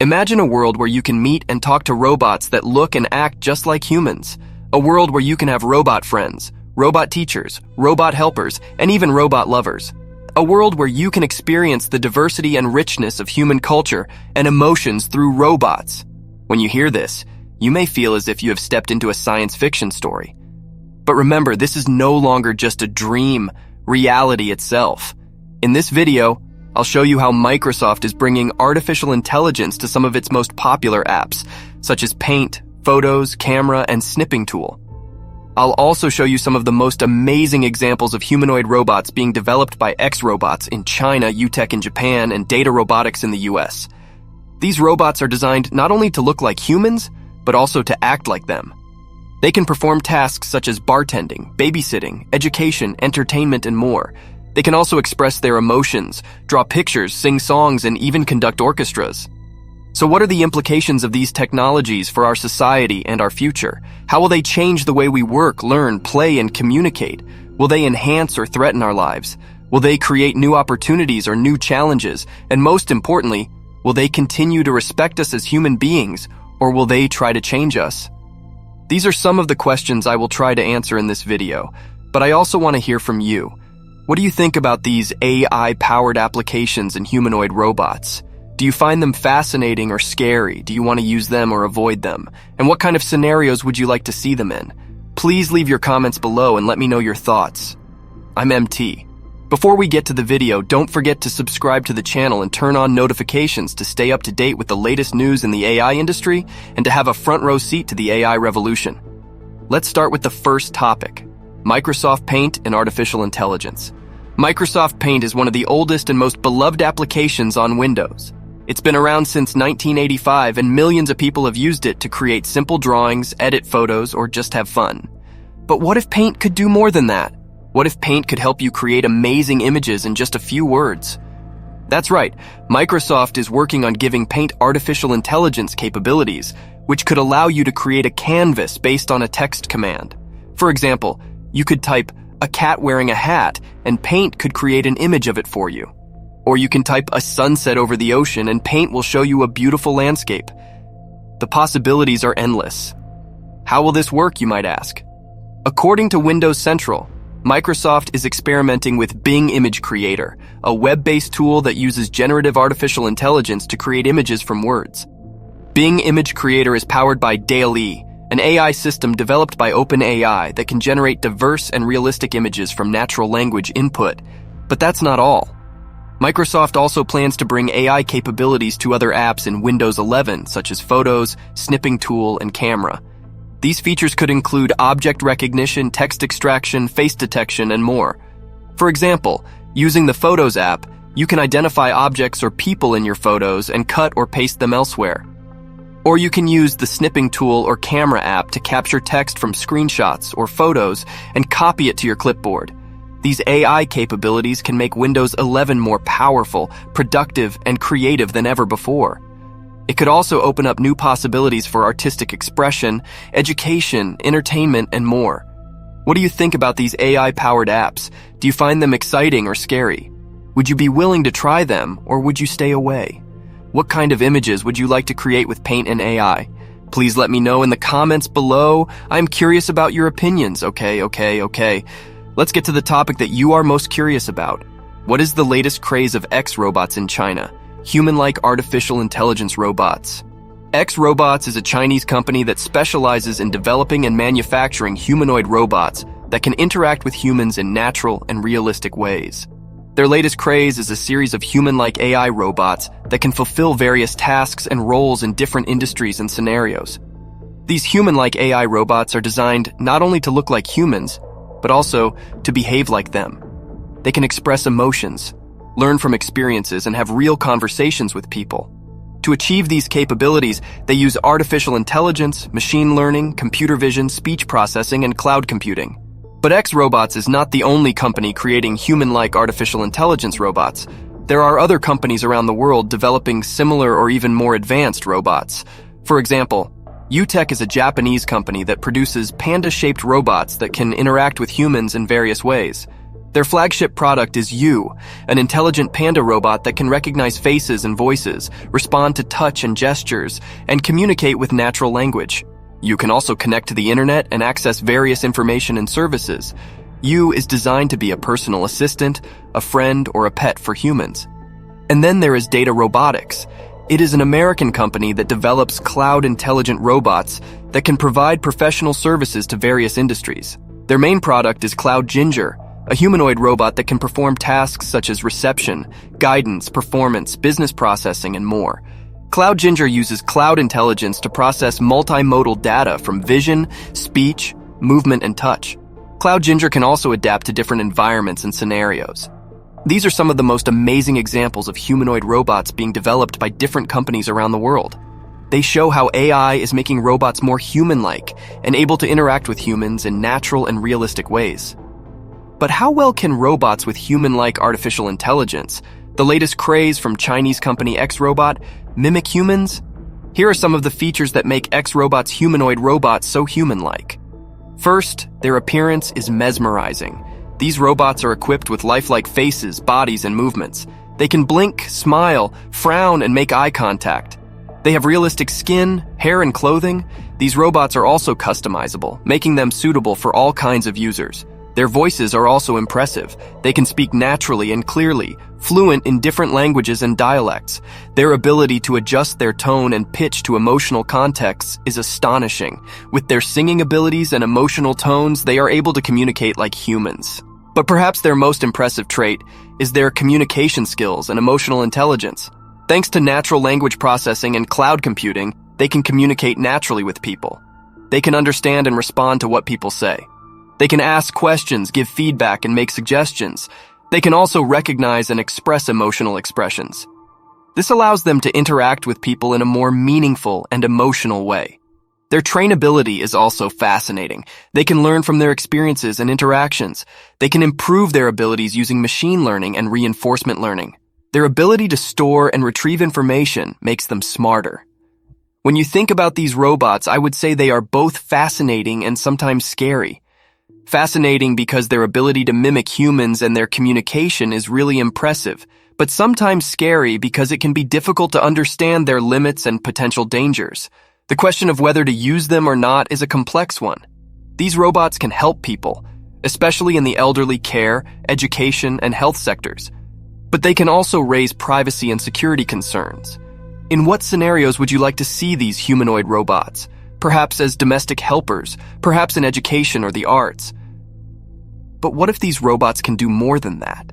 Imagine a world where you can meet and talk to robots that look and act just like humans. A world where you can have robot friends, robot teachers, robot helpers, and even robot lovers. A world where you can experience the diversity and richness of human culture and emotions through robots. When you hear this, you may feel as if you have stepped into a science fiction story. But remember, this is no longer just a dream, reality itself. In this video, I'll show you how Microsoft is bringing artificial intelligence to some of its most popular apps, such as Paint, Photos, Camera, and Snipping Tool. I'll also show you some of the most amazing examples of humanoid robots being developed by X-Robots in China, UTech in Japan, and Data Robotics in the US. These robots are designed not only to look like humans, but also to act like them. They can perform tasks such as bartending, babysitting, education, entertainment, and more. They can also express their emotions, draw pictures, sing songs, and even conduct orchestras. So what are the implications of these technologies for our society and our future? How will they change the way we work, learn, play, and communicate? Will they enhance or threaten our lives? Will they create new opportunities or new challenges? And most importantly, will they continue to respect us as human beings, or will they try to change us? These are some of the questions I will try to answer in this video, but I also want to hear from you. What do you think about these AI-powered applications in humanoid robots? Do you find them fascinating or scary? Do you want to use them or avoid them? And what kind of scenarios would you like to see them in? Please leave your comments below and let me know your thoughts. I'm MT. Before we get to the video, don't forget to subscribe to the channel and turn on notifications to stay up to date with the latest news in the AI industry and to have a front row seat to the AI revolution. Let's start with the first topic: Microsoft Paint and artificial intelligence. Microsoft Paint is one of the oldest and most beloved applications on Windows. It's been around since 1985, and millions of people have used it to create simple drawings, edit photos, or just have fun. But what if Paint could do more than that? What if Paint could help you create amazing images in just a few words? That's right, Microsoft is working on giving Paint artificial intelligence capabilities, which could allow you to create a canvas based on a text command. For example, you could type "a cat wearing a hat" and Paint could create an image of it for you. Or you can type "a sunset over the ocean" and Paint will show you a beautiful landscape. The possibilities are endless. How will this work, you might ask? According to Windows Central, Microsoft is experimenting with Bing Image Creator, a web-based tool that uses generative artificial intelligence to create images from words. Bing Image Creator is powered by DALL-E, an AI system developed by OpenAI that can generate diverse and realistic images from natural language input. But that's not all. Microsoft also plans to bring AI capabilities to other apps in Windows 11, such as Photos, Snipping Tool, and Camera. These features could include object recognition, text extraction, face detection, and more. For example, using the Photos app, you can identify objects or people in your photos and cut or paste them elsewhere. Or you can use the Snipping Tool or Camera app to capture text from screenshots or photos and copy it to your clipboard. These AI capabilities can make Windows 11 more powerful, productive, and creative than ever before. It could also open up new possibilities for artistic expression, education, entertainment, and more. What do you think about these AI-powered apps? Do you find them exciting or scary? Would you be willing to try them, or would you stay away? What kind of images would you like to create with Paint and AI? Please let me know in the comments below. I'm curious about your opinions. Okay. Let's get to the topic that you are most curious about. What is the latest craze of X-Robots in China? Human-like artificial intelligence robots. X-Robots is a Chinese company that specializes in developing and manufacturing humanoid robots that can interact with humans in natural and realistic ways. Their latest craze is a series of human-like AI robots that can fulfill various tasks and roles in different industries and scenarios. These human-like AI robots are designed not only to look like humans, but also to behave like them. They can express emotions, learn from experiences, and have real conversations with people. To achieve these capabilities, they use artificial intelligence, machine learning, computer vision, speech processing, and cloud computing. But X-Robots is not the only company creating human-like artificial intelligence robots. There are other companies around the world developing similar or even more advanced robots. For example, UTech is a Japanese company that produces panda-shaped robots that can interact with humans in various ways. Their flagship product is You, an intelligent panda robot that can recognize faces and voices, respond to touch and gestures, and communicate with natural language. You can also connect to the internet and access various information and services. You is designed to be a personal assistant, a friend, or a pet for humans. And then there is Data Robotics. It is an American company that develops cloud-intelligent robots that can provide professional services to various industries. Their main product is Cloud Ginger, a humanoid robot that can perform tasks such as reception, guidance, performance, business processing, and more. Cloud Ginger uses cloud intelligence to process multimodal data from vision, speech, movement, and touch. Cloud Ginger can also adapt to different environments and scenarios. These are some of the most amazing examples of humanoid robots being developed by different companies around the world. They show how AI is making robots more human-like and able to interact with humans in natural and realistic ways. But how well can robots with human-like artificial intelligence, the latest craze from Chinese company X-Robot, mimic humans? Here are some of the features that make X-Robot's humanoid robots so human-like. First, their appearance is mesmerizing. These robots are equipped with lifelike faces, bodies, and movements. They can blink, smile, frown, and make eye contact. They have realistic skin, hair, and clothing. These robots are also customizable, making them suitable for all kinds of users. Their voices are also impressive. They can speak naturally and clearly, fluent in different languages and dialects. Their ability to adjust their tone and pitch to emotional contexts is astonishing. With their singing abilities and emotional tones, they are able to communicate like humans. But perhaps their most impressive trait is their communication skills and emotional intelligence. Thanks to natural language processing and cloud computing, they can communicate naturally with people. They can understand and respond to what people say. They can ask questions, give feedback, and make suggestions. They can also recognize and express emotional expressions. This allows them to interact with people in a more meaningful and emotional way. Their trainability is also fascinating. They can learn from their experiences and interactions. They can improve their abilities using machine learning and reinforcement learning. Their ability to store and retrieve information makes them smarter. When you think about these robots, I would say they are both fascinating and sometimes scary. Fascinating because their ability to mimic humans and their communication is really impressive, but sometimes scary because it can be difficult to understand their limits and potential dangers. The question of whether to use them or not is a complex one. These robots can help people, especially in the elderly care, education, and health sectors. But they can also raise privacy and security concerns. In what scenarios would you like to see these humanoid robots? Perhaps as domestic helpers, perhaps in education or the arts. But what if these robots can do more than that?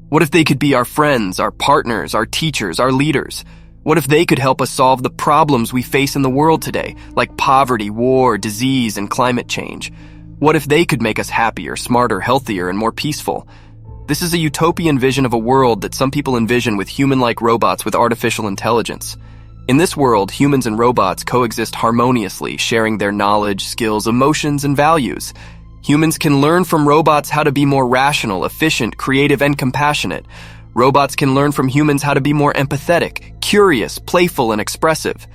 What if they could be our friends, our partners, our teachers, our leaders? What if they could help us solve the problems we face in the world today, like poverty, war, disease, and climate change? What if they could make us happier, smarter, healthier, and more peaceful? This is a utopian vision of a world that some people envision with human-like robots with artificial intelligence. In this world, humans and robots coexist harmoniously, sharing their knowledge, skills, emotions, and values. Humans can learn from robots how to be more rational, efficient, creative, and compassionate. Robots can learn from humans how to be more empathetic, curious, playful, and expressive.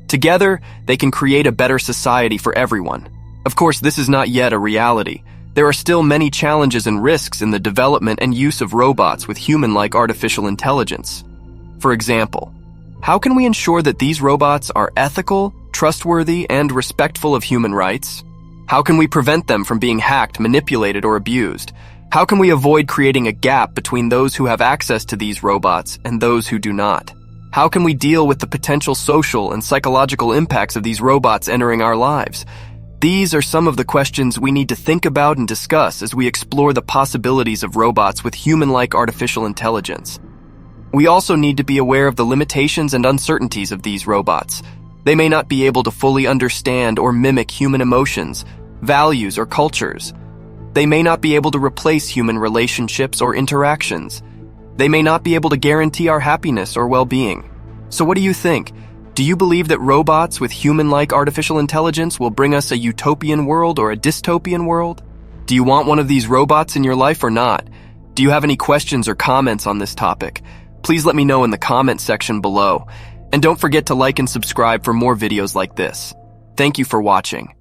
Together, they can create a better society for everyone. Of course, this is not yet a reality. There are still many challenges and risks in the development and use of robots with human-like artificial intelligence. For example, how can we ensure that these robots are ethical, trustworthy, and respectful of human rights? How can we prevent them from being hacked, manipulated, or abused? How can we avoid creating a gap between those who have access to these robots and those who do not? How can we deal with the potential social and psychological impacts of these robots entering our lives? These are some of the questions we need to think about and discuss as we explore the possibilities of robots with human-like artificial intelligence. We also need to be aware of the limitations and uncertainties of these robots. They may not be able to fully understand or mimic human emotions, values, or cultures. They may not be able to replace human relationships or interactions. They may not be able to guarantee our happiness or well-being. So what do you think? Do you believe that robots with human-like artificial intelligence will bring us a utopian world or a dystopian world? Do you want one of these robots in your life or not? Do you have any questions or comments on this topic? Please let me know in the comment section below. And don't forget to like and subscribe for more videos like this. Thank you for watching.